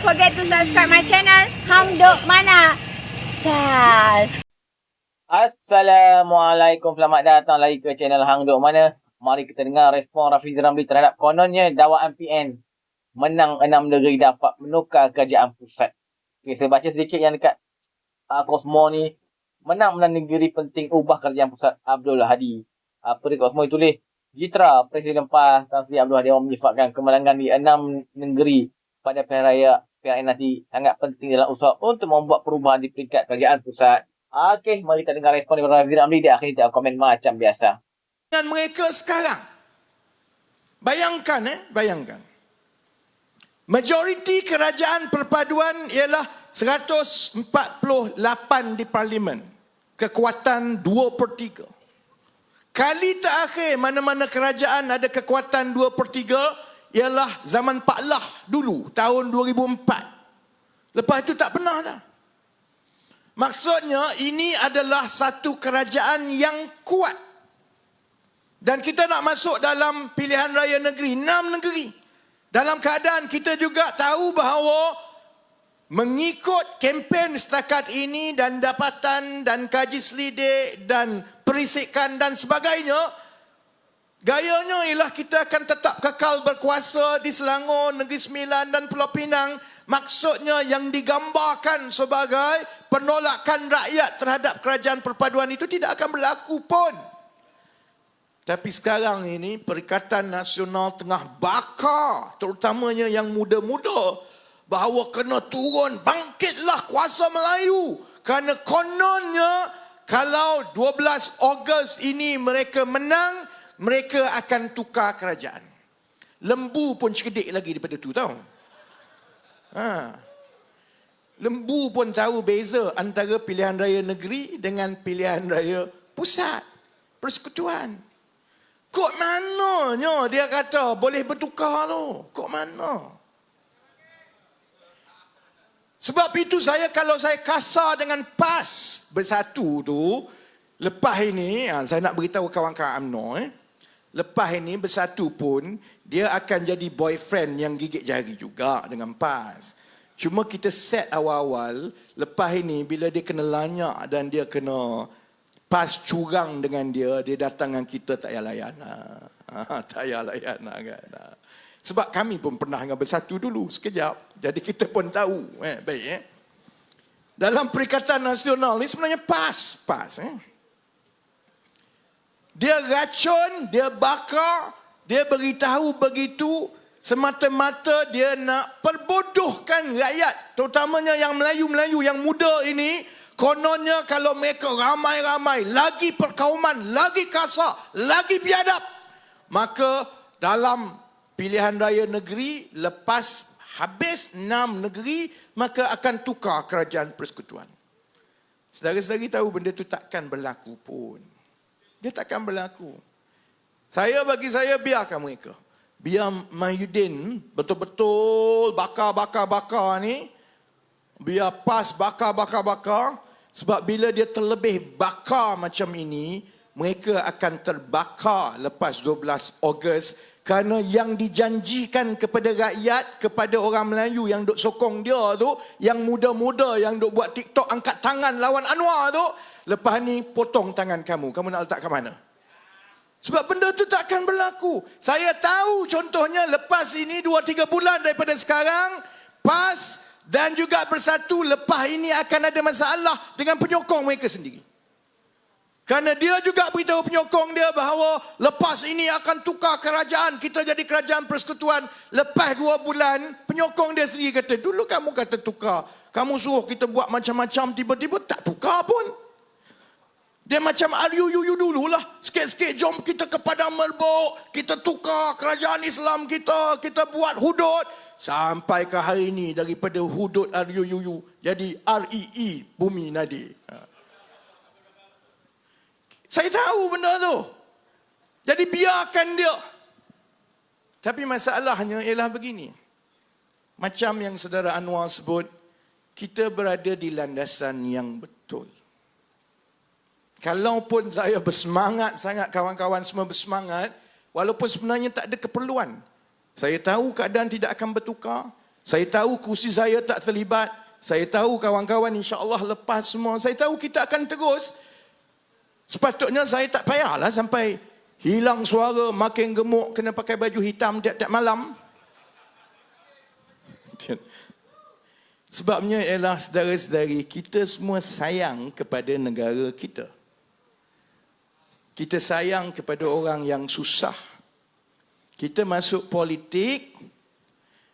forget to subscribe my channel Hang Duk Mana. Sas. Assalamualaikum, selamat datang lagi ke channel Hang Duk Mana. Mari kita dengar respon Rafizi Ramli terhadap kononnya dakwaan PN menang 6 negeri dapat menukar kerajaan pusat. Okay, saya baca sedikit yang dekat Cosmo ni. Menang 6 negeri penting ubah kerajaan pusat Abdul Hadi. Apa dekat Cosmo tulis? Jitra Presiden PAS Tan Sri Abdul Hadi menyifatkan kemenangan di 6 negeri pada pilihan raya PRN nanti sangat penting dalam usaha untuk membuat perubahan di peringkat kerajaan pusat. Okey, mari kita dengar respon daripada Rafizi Ramli. Dia akhirnya kita komen macam biasa. Dengan mereka sekarang. Bayangkan. Majoriti kerajaan perpaduan ialah 148 di parlimen. Kekuatan 2/3. Kali terakhir mana-mana kerajaan ada kekuatan 2/3 ialah zaman Pak Lah dulu, tahun 2004. Lepas itu tak pernah dah. Maksudnya ini adalah satu kerajaan yang kuat. Dan kita nak masuk dalam pilihan raya negeri, 6 negeri. Dalam keadaan kita juga tahu bahawa mengikut kempen setakat ini dan dapatan dan kaji selidik dan perisikan dan sebagainya, gayanya ialah kita akan tetap kekal berkuasa di Selangor, Negeri Sembilan dan Pulau Pinang. Maksudnya yang digambarkan sebagai penolakan rakyat terhadap kerajaan perpaduan itu tidak akan berlaku pun. Tapi sekarang ini Perikatan Nasional tengah bakar, terutamanya yang muda-muda, bahawa kena turun, bangkitlah kuasa Melayu. Kerana kononnya kalau 12 Ogos ini mereka menang, mereka akan tukar kerajaan. Lembu pun cerdik lagi daripada tu, tahu. Lembu pun tahu beza antara pilihan raya negeri dengan pilihan raya pusat, persekutuan. Kok mananya dia kata boleh bertukar tu? Kok mana? Sebab itu kalau saya kasar dengan PAS bersatu tu, lepas ini, saya nak beritahu kawan-kawan UMNO, lepas ini bersatu pun, dia akan jadi boyfriend yang gigit jari juga dengan PAS. Cuma kita set awal-awal, lepas ini bila dia kena lanyak dan dia kena PAS curang dengan dia datang dengan kita tak payah layan. Tak payah layan kan. Sebab kami pun pernah dengan bersatu dulu sekejap. Jadi kita pun tahu. Baik. Dalam Perikatan Nasional ni sebenarnya PAS. Dia racun, dia bakar, dia beritahu begitu semata-mata dia nak perbodohkan rakyat. Terutamanya yang Melayu-Melayu yang muda ini. Kononnya kalau mereka ramai-ramai, lagi perkauman, lagi kasar, lagi biadab, maka dalam pilihan raya negeri, lepas habis 6 negeri, maka akan tukar kerajaan persekutuan. Saudara-saudari tahu benda itu takkan berlaku pun. Dia takkan berlaku. Bagi saya, biarkan mereka. Biar Mahyudin betul-betul bakar ni. Biar PAS bakar. Sebab bila dia terlebih bakar macam ini, mereka akan terbakar lepas 12 Ogos. Kerana yang dijanjikan kepada rakyat, kepada orang Melayu yang duk sokong dia tu, yang muda-muda yang duk buat TikTok angkat tangan lawan Anwar tu, lepas ni potong tangan kamu nak letak ke mana? Sebab benda tu takkan berlaku. Saya tahu contohnya lepas ini 2-3 bulan daripada sekarang, PAS dan juga bersatu lepas ini akan ada masalah dengan penyokong mereka sendiri. Kerana dia juga beritahu penyokong dia bahawa lepas ini akan tukar kerajaan, kita jadi kerajaan persekutuan. Lepas 2 bulan, penyokong dia sendiri kata, dulu kamu kata tukar, kamu suruh kita buat macam-macam, tiba-tiba tak tukar pun. Dia macam RUU dululah. Sikit-sikit jom kita ke Padang Merbok, kita tukar kerajaan Islam kita buat hudud. Sampai ke hari ini daripada hudud RUU jadi REE, Bumi Nadir. Saya tahu benda tu. Jadi biarkan dia. Tapi masalahnya ialah begini. Macam yang saudara Anwar sebut, kita berada di landasan yang betul. Kalaupun saya bersemangat sangat, kawan-kawan semua bersemangat, walaupun sebenarnya tak ada keperluan. Saya tahu keadaan tidak akan bertukar, Saya tahu kursi saya tak terlibat. Saya tahu kawan-kawan insya-Allah lepas semua. Saya tahu kita akan terus. Sepatutnya saya tak payahlah sampai hilang suara, makin gemuk, kena pakai baju hitam tiap-tiap malam. Sebabnya ialah saudara-saudari, kita semua sayang kepada negara kita. Kita sayang kepada orang yang susah. Kita masuk politik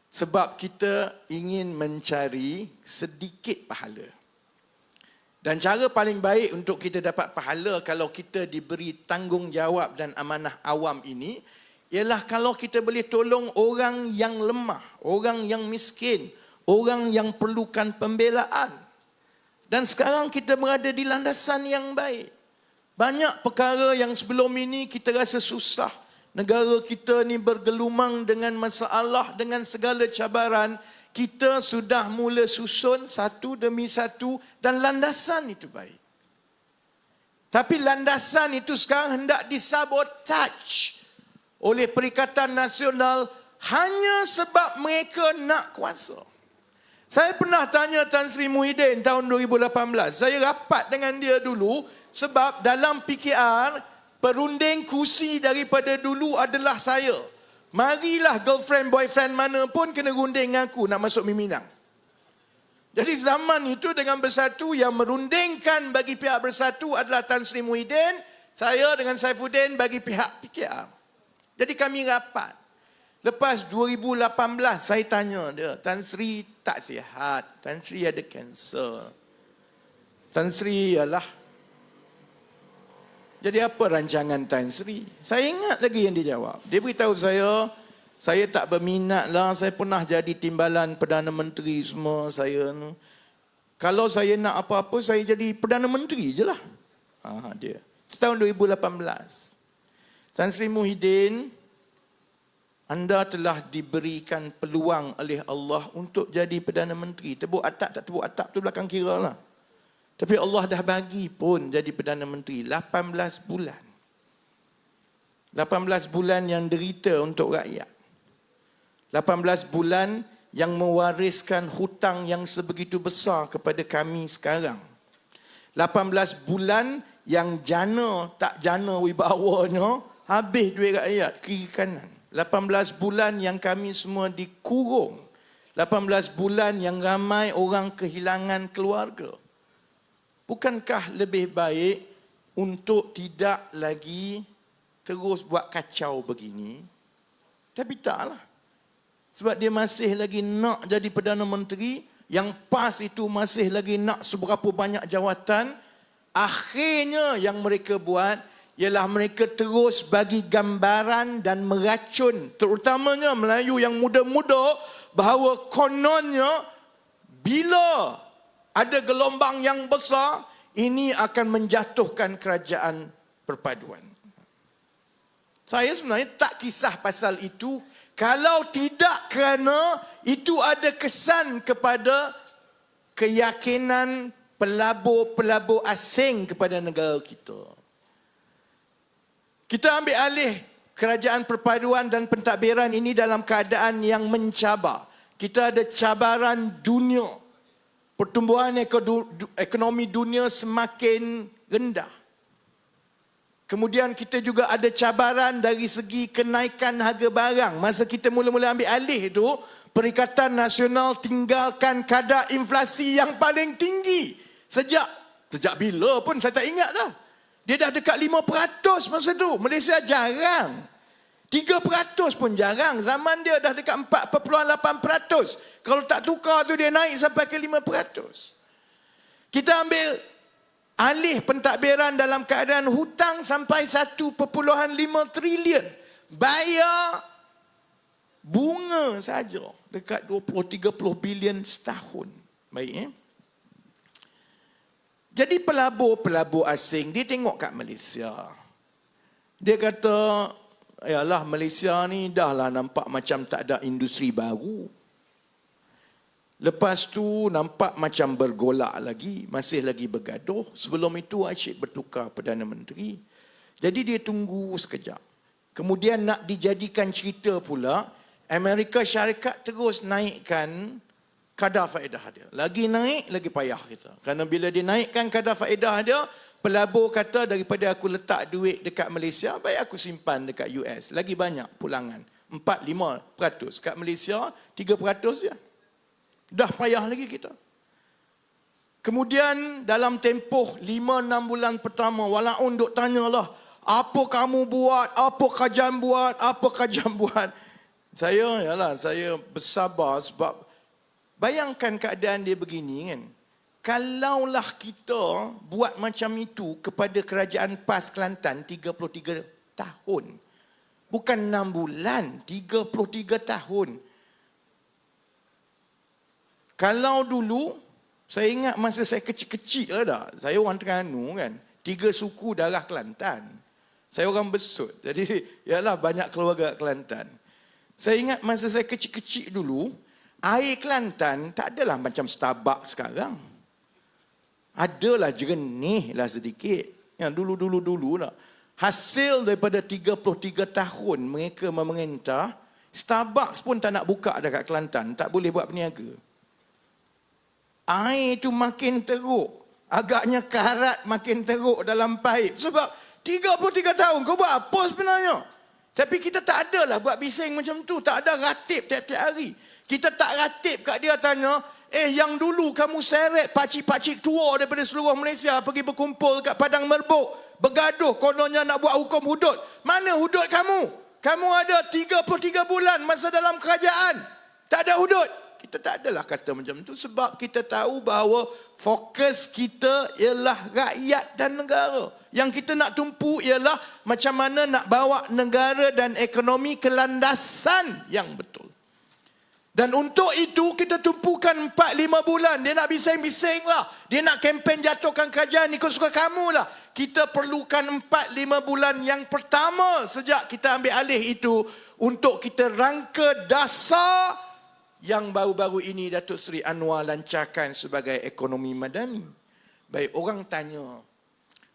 sebab kita ingin mencari sedikit pahala. Dan cara paling baik untuk kita dapat pahala kalau kita diberi tanggungjawab dan amanah awam ini ialah kalau kita boleh tolong orang yang lemah, orang yang miskin, orang yang perlukan pembelaan. Dan sekarang kita berada di landasan yang baik. Banyak perkara yang sebelum ini kita rasa susah. Negara kita ni bergelumang dengan masalah, dengan segala cabaran. Kita sudah mula susun satu demi satu dan landasan itu baik. Tapi landasan itu sekarang hendak disabotaj oleh Perikatan Nasional hanya sebab mereka nak kuasa. Saya pernah tanya Tan Sri Muhyiddin tahun 2018. Saya rapat dengan dia dulu sebab dalam PKR perunding kursi daripada dulu adalah saya. Marilah girlfriend, boyfriend mana pun kena runding dengan aku nak masuk Miminang. Jadi zaman itu dengan Bersatu yang merundingkan bagi pihak Bersatu adalah Tan Sri Muhyiddin, saya dengan Saifuddin bagi pihak PKR. Jadi kami rapat. Lepas 2018 saya tanya dia, Tan Sri tak sihat, Tan Sri ada kanser. Tan Sri ialah. Jadi apa rancangan Tan Sri? Saya ingat lagi yang dia jawab. Dia beritahu saya tak berminat lah. Saya pernah jadi timbalan Perdana Menteri semua. Kalau saya nak apa-apa, saya jadi Perdana Menteri je lah. Dia. Tahun 2018. Tan Sri Muhyiddin, anda telah diberikan peluang oleh Allah untuk jadi Perdana Menteri. Tebuk atap tak tebuk atap tu belakang kira lah. Tapi Allah dah bagi pun jadi Perdana Menteri 18 bulan. 18 bulan yang derita untuk rakyat. 18 bulan yang mewariskan hutang yang sebegitu besar kepada kami sekarang. 18 bulan yang jana tak jana wibawanya habis duit rakyat kiri kanan. 18 bulan yang kami semua dikurung. 18 bulan yang ramai orang kehilangan keluarga. Bukankah lebih baik untuk tidak lagi terus buat kacau begini? Tapi taklah. Sebab dia masih lagi nak jadi Perdana Menteri, yang PAS itu masih lagi nak seberapa banyak jawatan. Akhirnya yang mereka buat ialah mereka terus bagi gambaran dan meracun, terutamanya Melayu yang muda-muda, bahawa kononnya bila ada gelombang yang besar, ini akan menjatuhkan kerajaan perpaduan. Saya sebenarnya tak kisah pasal itu, kalau tidak kerana itu ada kesan kepada keyakinan pelabur-pelabur asing kepada negara kita. Kita ambil alih kerajaan perpaduan dan pentadbiran ini dalam keadaan yang mencabar. Kita ada cabaran dunia. Pertumbuhan ekonomi dunia semakin rendah. Kemudian kita juga ada cabaran dari segi kenaikan harga barang. Masa kita mula-mula ambil alih itu, Perikatan Nasional tinggalkan kadar inflasi yang paling tinggi. Sejak bila pun saya tak ingat dah. Dia dah dekat 5% masa tu. Malaysia jarang. 3% pun jarang. Zaman dia dah dekat 4.8%. Kalau tak tukar tu dia naik sampai ke 5%. Kita ambil alih pentadbiran dalam keadaan hutang sampai 1.5 trilion. Bayar bunga saja dekat 20-30 bilion setahun. Baik. Jadi pelabur-pelabur asing dia tengok kat Malaysia. Dia kata, yalah Malaysia ni dah lah nampak macam tak ada industri baru. Lepas tu nampak macam bergolak lagi, masih lagi bergaduh. Sebelum itu asyik bertukar Perdana Menteri. Jadi dia tunggu sekejap. Kemudian nak dijadikan cerita pula, Amerika Syarikat terus naikkan kadar faedah dia. Lagi naik, lagi payah kita. Kerana bila dia naikkan kadar faedah dia, pelabur kata daripada aku letak duit dekat Malaysia, baik aku simpan dekat US. Lagi banyak pulangan. 4-5%. Kat Malaysia, 3% je. Dah payah lagi kita. Kemudian dalam tempoh 5-6 bulan pertama, walaupun duk tanyalah, apa kamu buat, apa kajian buat, apa kajian buat. Saya bersabar sebab bayangkan keadaan dia begini kan. Kalaulah kita buat macam itu kepada Kerajaan PAS Kelantan 33 tahun. Bukan 6 bulan, 33 tahun. Kalau dulu, saya ingat masa saya kecil-kecil ada. Saya orang Terengganu kan. 3 suku darah Kelantan. Saya orang Besut. Jadi, banyak keluarga Kelantan. Saya ingat masa saya kecil-kecil dulu, air Kelantan tak adalah macam Starbucks sekarang. Adalah jernih lah sedikit. Yang dulu-dulu lah. Hasil daripada 33 tahun mereka memerintah, Starbucks pun tak nak buka dekat Kelantan. Tak boleh buat peniaga. Air itu makin teruk. Agaknya karat makin teruk dalam paip. Sebab 33 tahun kau buat apa sebenarnya? Tapi kita tak ada lah buat bising macam tu. Tak ada ratib tiap-tiap hari. Kita tak ratib kat dia tanya, yang dulu kamu seret pakcik-pakcik tua daripada seluruh Malaysia pergi berkumpul kat Padang Merbuk. Bergaduh kononnya nak buat hukum hudud. Mana hudud kamu? Kamu ada 33 bulan masa dalam kerajaan. Tak ada hudud. Kita tak adalah kata macam tu sebab kita tahu bahawa fokus kita ialah rakyat dan negara. Yang kita nak tumpu ialah macam mana nak bawa negara dan ekonomi ke landasan yang betul. Dan untuk itu kita tumpukan 4-5 bulan. Dia nak bising-bising lah. Dia nak kempen jatuhkan kerajaan ikut suka kamu lah. Kita perlukan 4-5 bulan yang pertama sejak kita ambil alih itu untuk kita rangka dasar yang baru-baru ini Datuk Seri Anwar lancarkan sebagai ekonomi madani. Baik, orang tanya,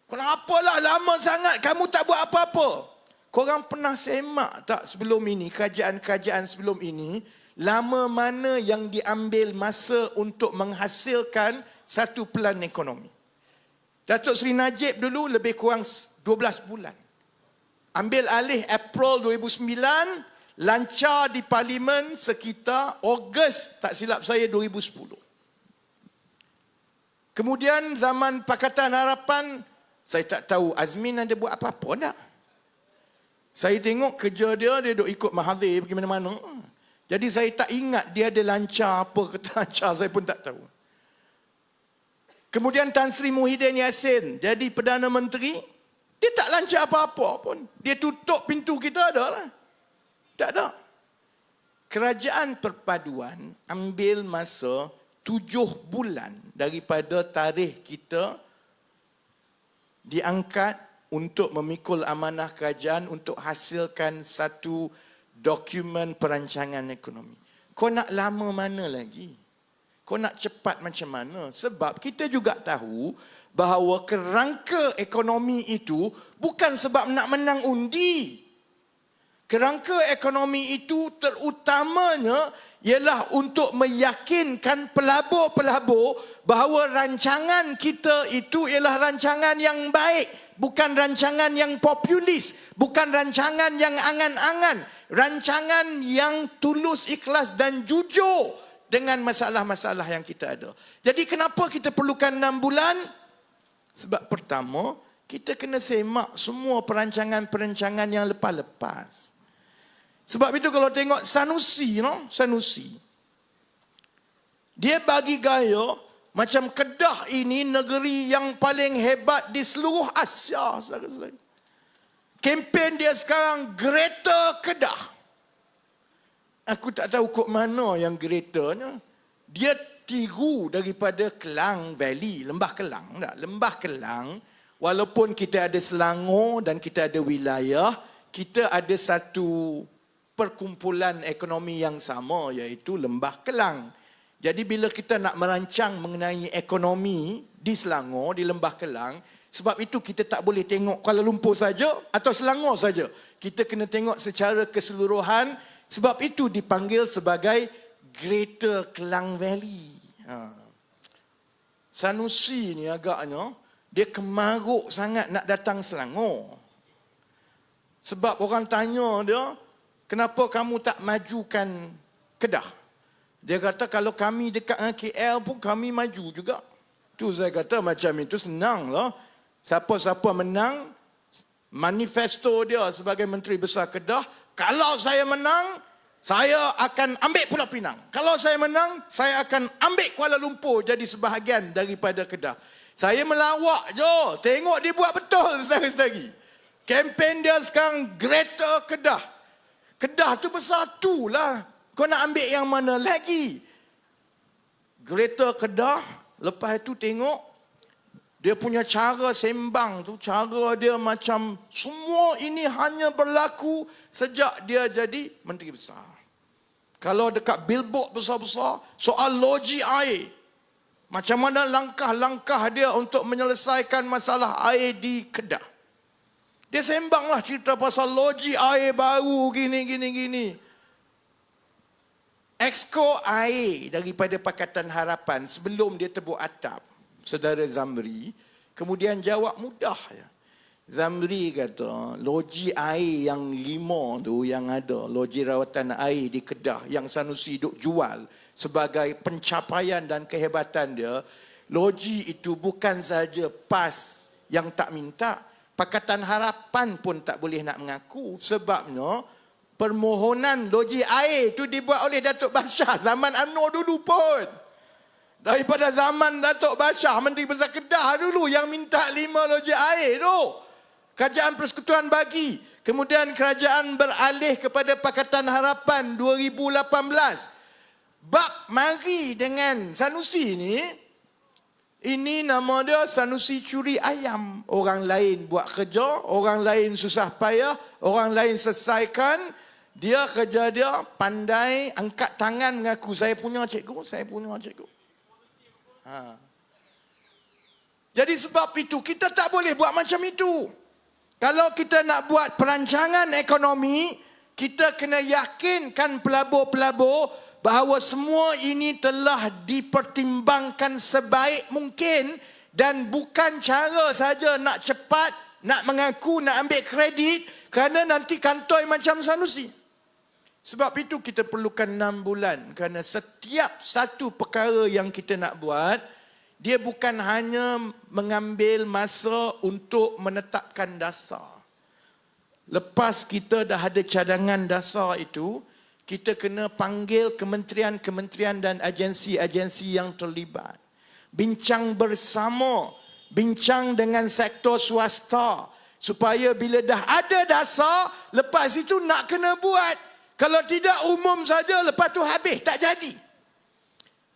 kenapalah lama sangat kamu tak buat apa-apa? Korang pernah semak tak sebelum ini, kerajaan-kerajaan sebelum ini, lama mana yang diambil masa untuk menghasilkan satu pelan ekonomi? Datuk Seri Najib dulu lebih kurang 12 bulan. Ambil alih April 2009, lancar di Parlimen sekitar Ogos, tak silap saya, 2010. Kemudian zaman Pakatan Harapan, saya tak tahu Azmin ada buat apa-apa tak. Saya tengok kerja dia duk ikut Mahathir pergi mana-mana. Jadi saya tak ingat dia ada lancar apa ke tak lancar, saya pun tak tahu. Kemudian Tan Sri Muhyiddin Yassin jadi Perdana Menteri, dia tak lancar apa-apa pun. Dia tutup pintu kita ada lah. Tak ada. Kerajaan perpaduan ambil masa 7 bulan daripada tarikh kita diangkat untuk memikul amanah kerajaan untuk hasilkan satu dokumen perancangan ekonomi. Kau nak lama mana lagi? Kau nak cepat macam mana? Sebab kita juga tahu bahawa kerangka ekonomi itu bukan sebab nak menang undi. Kerangka ekonomi itu terutamanya ialah untuk meyakinkan pelabur-pelabur bahawa rancangan kita itu ialah rancangan yang baik. Bukan rancangan yang populis. Bukan rancangan yang angan-angan. Rancangan yang tulus, ikhlas dan jujur dengan masalah-masalah yang kita ada. Jadi kenapa kita perlukan 6 bulan? Sebab pertama, kita kena semak semua perancangan-perancangan yang lepas-lepas. Sebab itu kalau tengok Sanusi, dia bagi gaya macam Kedah ini negeri yang paling hebat di seluruh Asia. Kempen dia sekarang Greater Kedah. Aku tak tahu kok mana yang greaternya. Dia tiru daripada Kelang Valley, Lembah Kelang. Lembah Kelang, walaupun kita ada Selangor dan kita ada wilayah, kita ada satu perkumpulan ekonomi yang sama, iaitu Lembah Kelang. Jadi bila kita nak merancang mengenai ekonomi di Selangor, di Lembah Kelang, sebab itu kita tak boleh tengok Kuala Lumpur saja atau Selangor saja. Kita kena tengok secara keseluruhan Sebab itu dipanggil sebagai Greater Klang Valley. Sanusi ni agaknya, dia kemaruk sangat nak datang Selangor. Sebab orang tanya dia, kenapa kamu tak majukan Kedah? Dia kata kalau kami dekat dengan KL pun kami maju juga. Tu saya kata macam itu senang lah. Siapa-siapa menang, manifesto dia sebagai Menteri Besar Kedah, kalau saya menang, saya akan ambil Pulau Pinang. Kalau saya menang, saya akan ambil Kuala Lumpur jadi sebahagian daripada Kedah. Saya melawak je. Tengok dia buat betul, saudara-saudari. Kempen dia sekarang Greater Kedah. Kedah tu bersatu lah. Kau nak ambil yang mana lagi? Greater Kedah, lepas itu tengok, dia punya cara sembang tu, cara dia macam semua ini hanya berlaku sejak dia jadi Menteri Besar. Kalau dekat billboard besar-besar, soal loji air. Macam mana langkah-langkah dia untuk menyelesaikan masalah air di Kedah. Dia sembanglah cerita pasal loji air baru gini. Exco air daripada Pakatan Harapan sebelum dia tebuk atap, Saudara Zamri, kemudian jawab mudah. Zamri kata, loji air yang 5 tu yang ada, loji rawatan air di Kedah yang Sanusi duk jual sebagai pencapaian dan kehebatan dia, loji itu bukan saja PAS yang tak minta, Pakatan Harapan pun tak boleh nak mengaku. Sebabnya permohonan loji air itu dibuat oleh Datuk Bashar zaman UMNO dulu pun. Daripada zaman Datuk Bashar, Menteri Besar Kedah dulu yang minta 5 loji air tu. Kerajaan Persekutuan bagi. Kemudian kerajaan beralih kepada Pakatan Harapan 2018. Bak mari dengan Sanusi ni, ini nama dia Sanusi curi ayam. Orang lain buat kerja, orang lain susah payah, orang lain selesaikan. Dia kerja dia pandai angkat tangan mengaku, saya punya cikgu. Jadi sebab itu kita tak boleh buat macam itu. Kalau kita nak buat perancangan ekonomi, kita kena yakinkan pelabur-pelabur bahawa semua ini telah dipertimbangkan sebaik mungkin dan bukan cara saja nak cepat, nak mengaku, nak ambil kredit kerana nanti kantoi macam Sanusi. Sebab itu kita perlukan 6 bulan kerana setiap satu perkara yang kita nak buat, dia bukan hanya mengambil masa untuk menetapkan dasar. Lepas kita dah ada cadangan dasar itu, kita kena panggil kementerian-kementerian dan agensi-agensi yang terlibat. Bincang bersama, bincang dengan sektor swasta. Supaya bila dah ada dasar, lepas itu nak kena buat. Kalau tidak umum saja, lepas tu habis, tak jadi.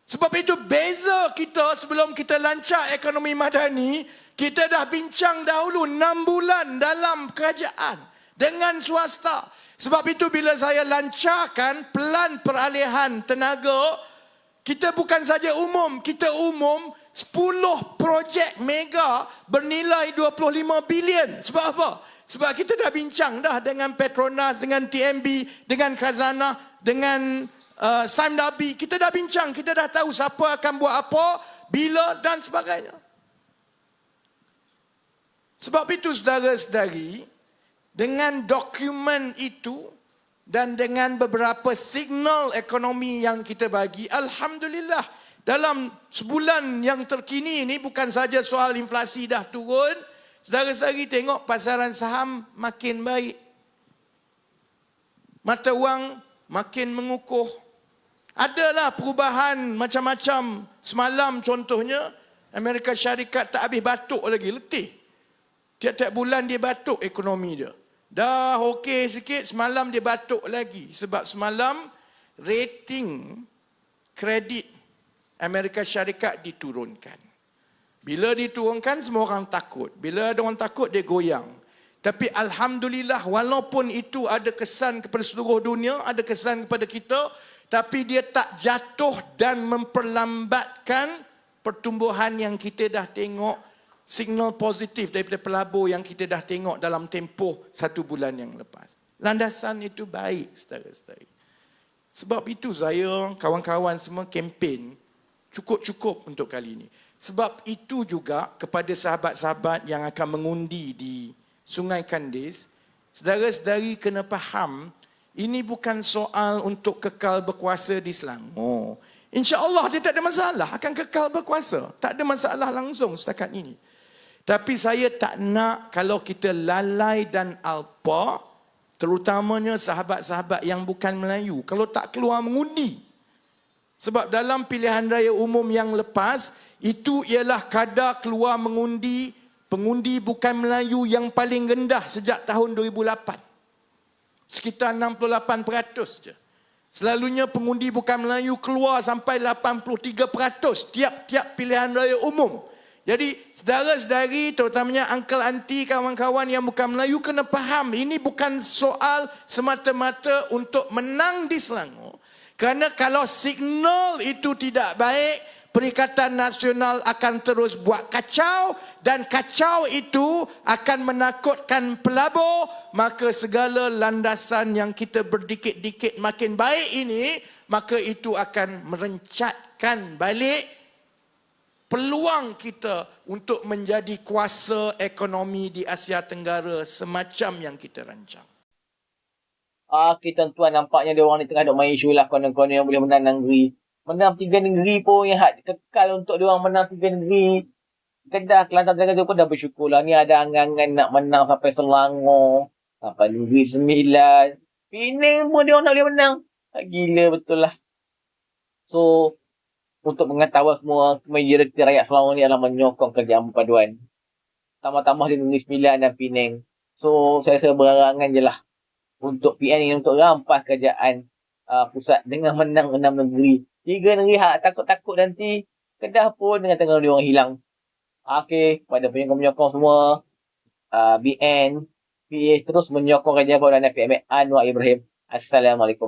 Sebab itu beza kita sebelum kita lancar ekonomi madani, kita dah bincang dahulu 6 bulan dalam kerajaan dengan swasta. Sebab itu bila saya lancarkan pelan peralihan tenaga, kita bukan saja umum, kita umum 10 projek mega bernilai 25 bilion. Sebab apa? Sebab kita dah bincang dah dengan Petronas, dengan TMB, dengan Khazanah, dengan Saim Dabi. Kita dah bincang, kita dah tahu siapa akan buat apa, bila dan sebagainya. Sebab itu saudara-saudari, dengan dokumen itu dan dengan beberapa signal ekonomi yang kita bagi, alhamdulillah, dalam sebulan yang terkini ini bukan saja soal inflasi dah turun, saudara-saudari tengok pasaran saham makin baik. Mata wang makin mengukuh. Adalah perubahan macam-macam. Semalam contohnya, Amerika Syarikat tak habis batuk lagi, letih. Tiap-tiap bulan dia batuk ekonomi dia. Dah okey sikit, semalam dia batuk lagi. Sebab semalam rating kredit Amerika Syarikat diturunkan. Bila diturunkan, semua orang takut. Bila ada orang takut, dia goyang. Tapi alhamdulillah, walaupun itu ada kesan kepada seluruh dunia, ada kesan kepada kita, tapi dia tak jatuh dan memperlambatkan pertumbuhan yang kita dah tengok, signal positif daripada pelabur yang kita dah tengok dalam tempoh 1 bulan yang lepas. Landasan itu baik, saudara-saudari. Sebab itu saya, kawan-kawan semua kempen cukup-cukup untuk kali ini. Sebab itu juga kepada sahabat-sahabat yang akan mengundi di Sungai Kandis, saudara-saudari kena faham, ini bukan soal untuk kekal berkuasa di Selangor. InsyaAllah dia tak ada masalah, akan kekal berkuasa. Tak ada masalah langsung setakat ini. Tapi saya tak nak kalau kita lalai dan alpa, terutamanya sahabat-sahabat yang bukan Melayu, kalau tak keluar mengundi. Sebab dalam pilihan raya umum yang lepas, itu ialah kadar keluar mengundi, pengundi bukan Melayu yang paling rendah sejak tahun 2008. Sekitar 68% je. Selalunya pengundi bukan Melayu keluar sampai 83% tiap-tiap pilihan raya umum. Jadi saudara-saudari, terutamanya uncle, auntie, kawan-kawan yang bukan Melayu kena faham, ini bukan soal semata-mata untuk menang di Selangor. Kerana kalau signal itu tidak baik, Perikatan Nasional akan terus buat kacau dan kacau itu akan menakutkan pelabur, maka segala landasan yang kita berdikit-dikit makin baik ini, maka itu akan merencatkan balik peluang kita untuk menjadi kuasa ekonomi di Asia Tenggara semacam yang kita rancang. Okey tuan-tuan, nampaknya dia orang ni tengah duk main isu lah konon-konon yang boleh menang negeri. Menang 3 negeri pun yang hak kekal untuk dia orang menang 3 negeri. Kedah, Kelantan, Terengganu pun dah bersyukur lah. Ni ada angan-angan nak menang sampai Selangor, sampai Negeri Sembilan. Penang pun dia orang nak boleh menang. Gila betul lah. So, untuk mengetahui semua, majoriti rakyat Selangor ni adalah menyokong kerajaan perpaduan. Tambah-tambah di Negeri Sembilan dan Penang. So, saya rasa berangan je lah untuk PN ini untuk rampas kerajaan pusat dengan menang 6 negeri. 3 negeri hak takut-takut nanti Kedah pun dengan Terengganu dia orang hilang. Okey, kepada penyokong-penyokong semua, BN, PA terus menyokong kerajaan perpaduan PMX Anwar Ibrahim. Assalamualaikum.